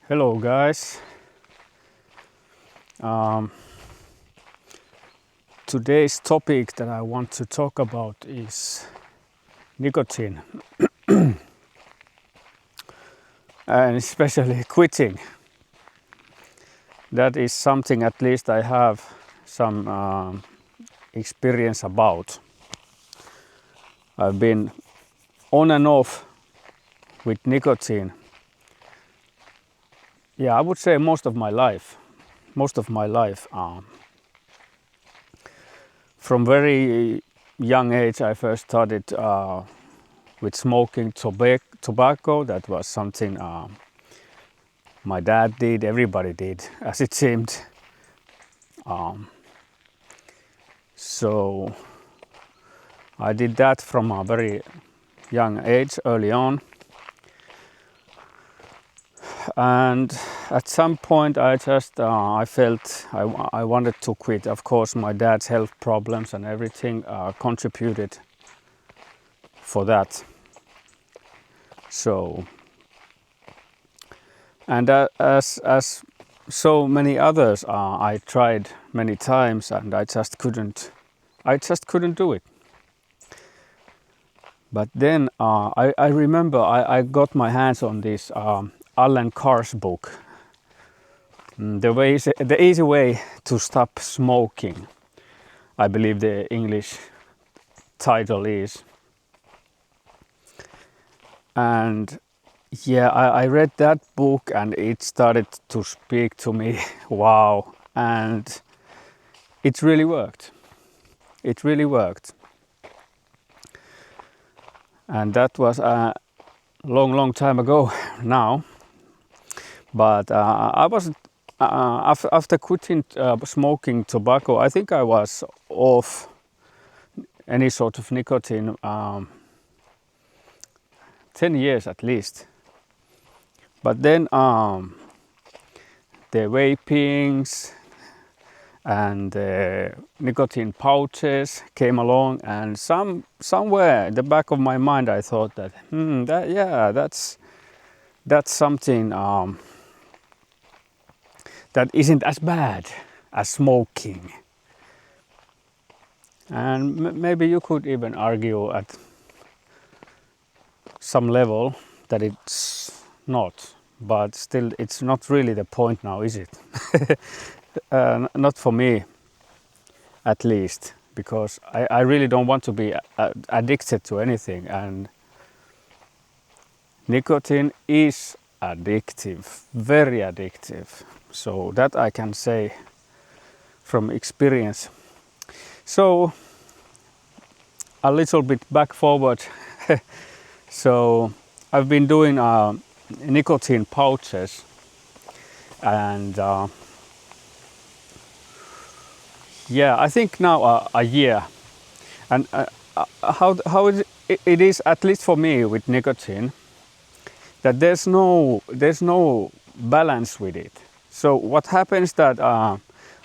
Hello guys. Today's topic that I want to talk about is nicotine and especially quitting. That is something at least I have some experience about. I've been on and off with nicotine. Yeah, I would say most of my life. From very young age, I first started with smoking tobacco. That was something my dad did, everybody did, as it seemed. So I did that from a very young age, early on. And at some point I felt I wanted to quit. Of course, my dad's health problems and everything contributed for that. So, and as so many others, I tried many times and I just couldn't do it. But then I remember I got my hands on this Allen Carr's book, The Easy Way to Stop Smoking, I believe the English title is. And yeah, I read that book and it started to speak to me. Wow. And it really worked. It really worked. And that was a long time ago now. But I was after quitting smoking tobacco, I think I was off any sort of nicotine 10 years at least. But then the vapings and the nicotine pouches came along, and somewhere in the back of my mind I thought that that's something that isn't as bad as smoking. And maybe you could even argue at some level that it's not, but still it's not really the point now, is it? Not for me, at least, because I really don't want to be addicted to anything, and nicotine is addictive, very addictive. So that I can say from experience. So a little bit back forward. So I've been doing nicotine pouches, and yeah, I think now a year. And how it is, at least for me with nicotine, that there's no balance with it. So what happens that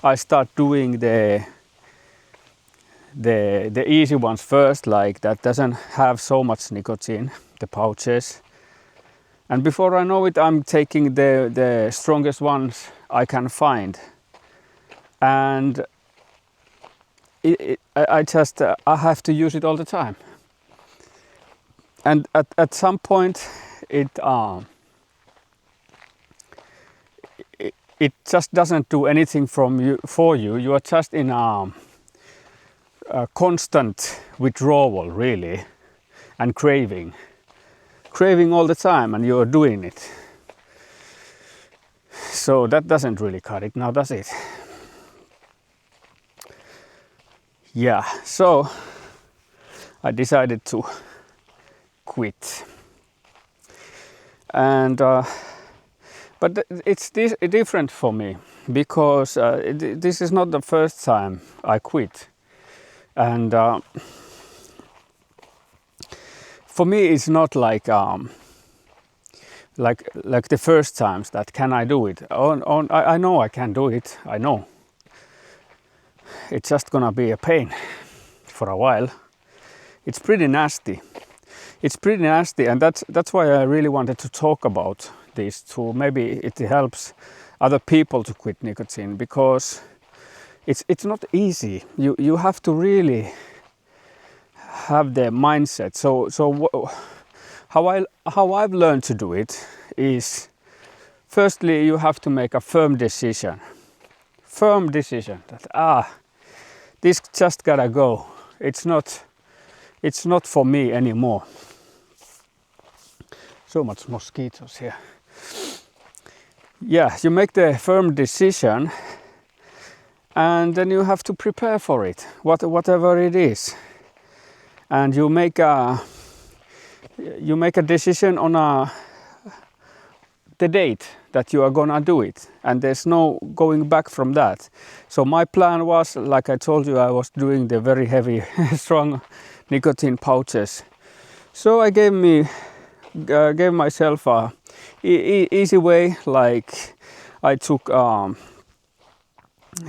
I start doing the easy ones first, like that doesn't have so much nicotine, the pouches. And before I know it, I'm taking the strongest ones I can find. And I have to use it all the time. And at some point it just doesn't do anything for you. You are just in a constant withdrawal, really, and craving all the time, and you're doing it. So that doesn't really cut it now, does it? Yeah, so I decided to quit. And but it's different for me, because this is not the first time I quit. And for me, it's not like the first times that can I do it. I know I can do it. I know. It's just gonna be a pain for a while. It's pretty nasty. And that's why I really wanted to talk about this to maybe it helps other people to quit nicotine, because it's not easy. You have to really have the mindset. How I've learned to do it is, firstly you have to make a firm decision that this just gotta go. It's not for me anymore. So much mosquitoes here. Yeah, you make the firm decision, and then you have to prepare for it, whatever it is. And you make a decision on the date that you are gonna do it, and there's no going back from that. So my plan was, like I told you, I was doing the very heavy, strong nicotine pouches. So I gave myself a easy way, like I took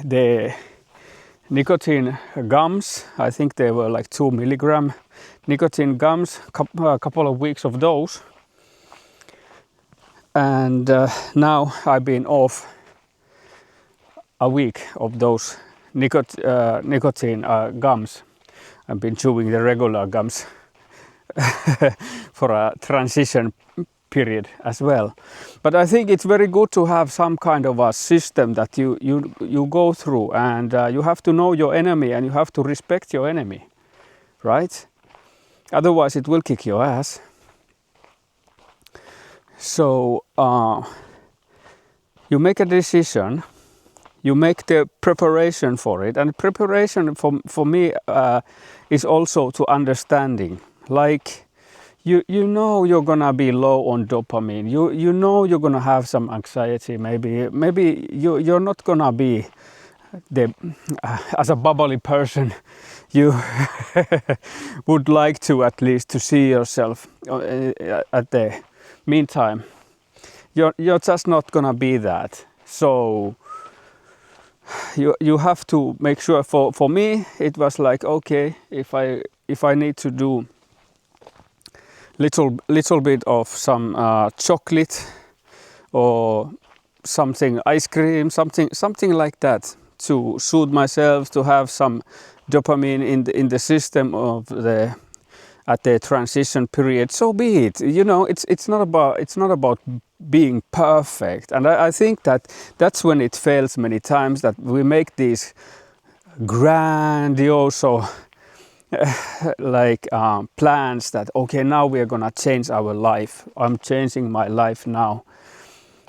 the nicotine gums. I think they were like 2 milligram nicotine gums, a couple of weeks of those. And now I've been off a week of those nicotine gums. I've been chewing the regular gums for a transition period as well. But I think it's very good to have some kind of a system that you go through, and you have to know your enemy, and you have to respect your enemy, right? Otherwise it will kick your ass. So you make a decision, you make the preparation for it, and preparation for me is also to understanding. Like you know you're gonna be low on dopamine. You know you're gonna have some anxiety. Maybe you're not gonna be as a bubbly person you would like to, at least to see yourself at the meantime. You're just not gonna be that. So you have to make sure. For me it was like, okay, if I need to do little bit of some chocolate or something, ice cream, something like that, to soothe myself, to have some dopamine in the system of at the transition period, so be it. You know, it's not about being perfect. And I think that's when it fails many times, that we make these grandiose plans that, okay, now we are gonna change our life. I'm changing my life now.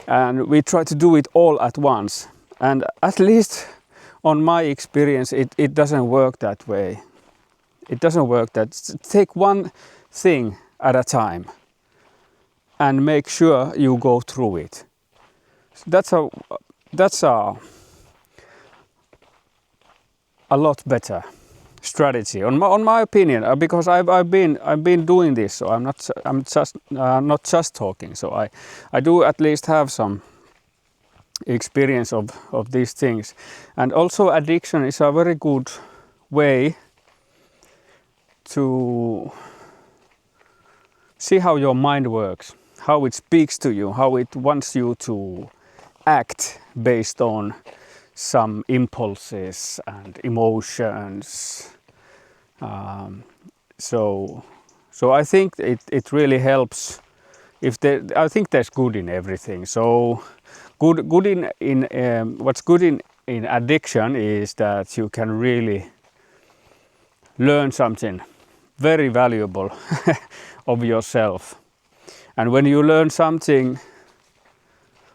And we try to do it all at once. And at least on my experience, it doesn't work that way. It doesn't work that. Take one thing at a time and make sure you go through it. That's a lot better strategy, on my opinion, because I've been doing this. So I'm not just talking. So I do at least have some experience of these things. And also addiction is a very good way to see how your mind works, how it speaks to you, how it wants you to act based on some impulses and emotions. So I think it really helps. I think there's good in everything. So good in what's good in addiction is that you can really learn something very valuable of yourself. And when you learn something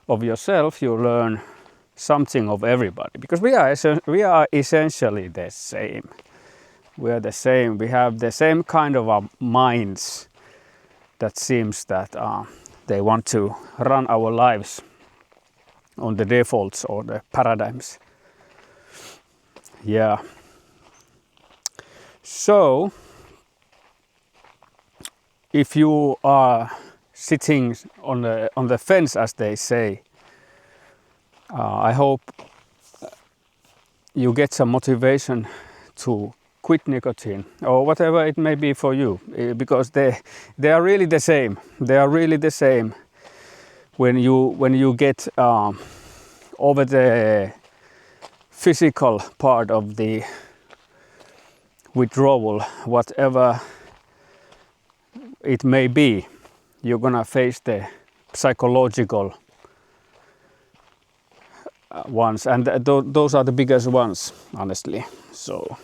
of yourself, you learn something of everybody, because we are essentially the same. We are the same. We have the same kind of minds that seems that they want to run our lives on the defaults or the paradigms. Yeah. So if you are sitting on the fence, as they say, I hope you get some motivation to quit nicotine or whatever it may be for you, because they are really the same. They are really the same. when you get over the physical part of the withdrawal, whatever it may be, you're gonna face the psychological ones, and those are the biggest ones, honestly. So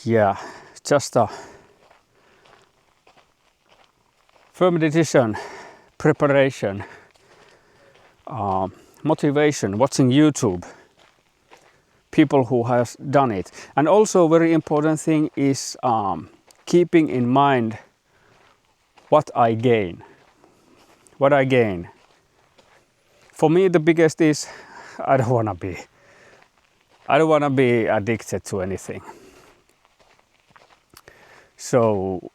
yeah, just a firm decision, preparation, motivation, watching YouTube, people who has done it. And also very important thing is keeping in mind what I gain. For me, the biggest is I don't wanna be addicted to anything. So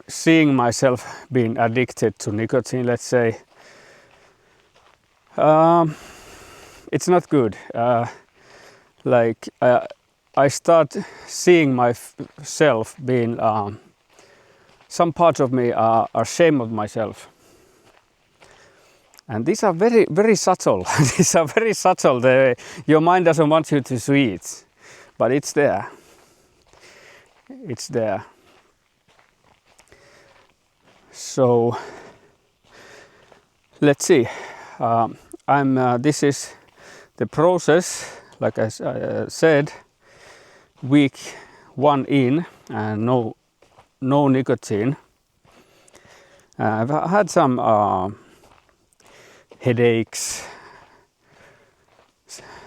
seeing myself being addicted to nicotine, let's say, it's not good. I start seeing myself being, some parts of me are ashamed of myself. And these are very, very subtle. These are very subtle. Your mind doesn't want you to see it, but it's there. It's there. So let's see. This is the process. Like I said, week 1 in, and no nicotine. I've had some headaches,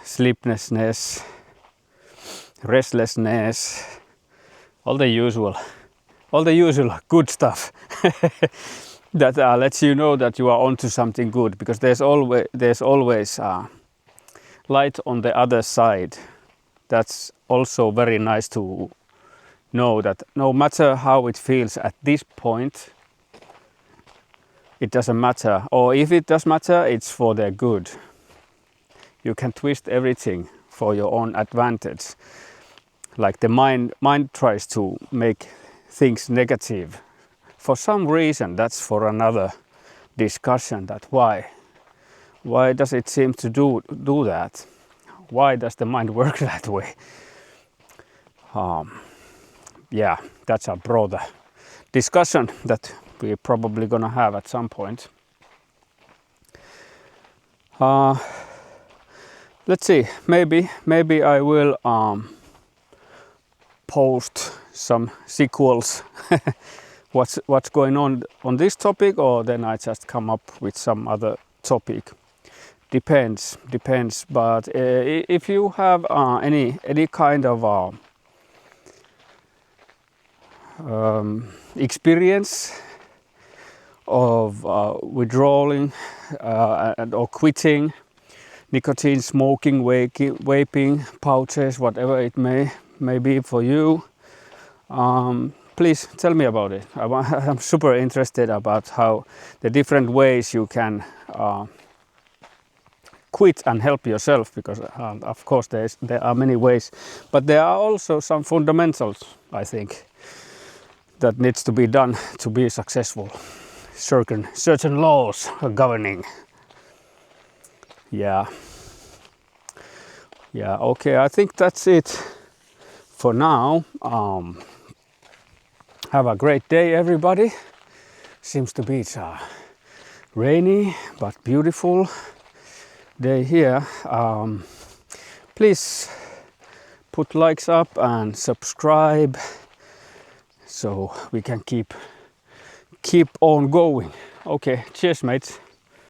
sleeplessness, restlessness, all the usual good stuff that lets you know that you are onto something good, because there's always light on the other side. That's also very nice to know, that no matter how it feels at this point, it doesn't matter, or if it does matter, it's for their good. You can twist everything for your own advantage. Like the mind tries to make things negative. For some reason, that's for another discussion, that why does it seem to do that? Why does the mind work that way? Yeah, that's a broader discussion that we're probably gonna have at some point. Let's see, maybe I will post some sequels what's going on this topic, or then I just come up with some other topic. Depends. But if you have any kind of experience of withdrawing or quitting nicotine, smoking, vaping, pouches, whatever it may be for you, please tell me about it. I'm super interested about how the different ways you can quit and help yourself, because of course there are many ways, but there are also some fundamentals, I think, that needs to be done to be successful. Certain laws are governing. Yeah, okay, I think that's it for now. Have a great day, everybody. Seems to be rainy but beautiful day here. Please put likes up and subscribe so we can keep on going. Okay, cheers mates.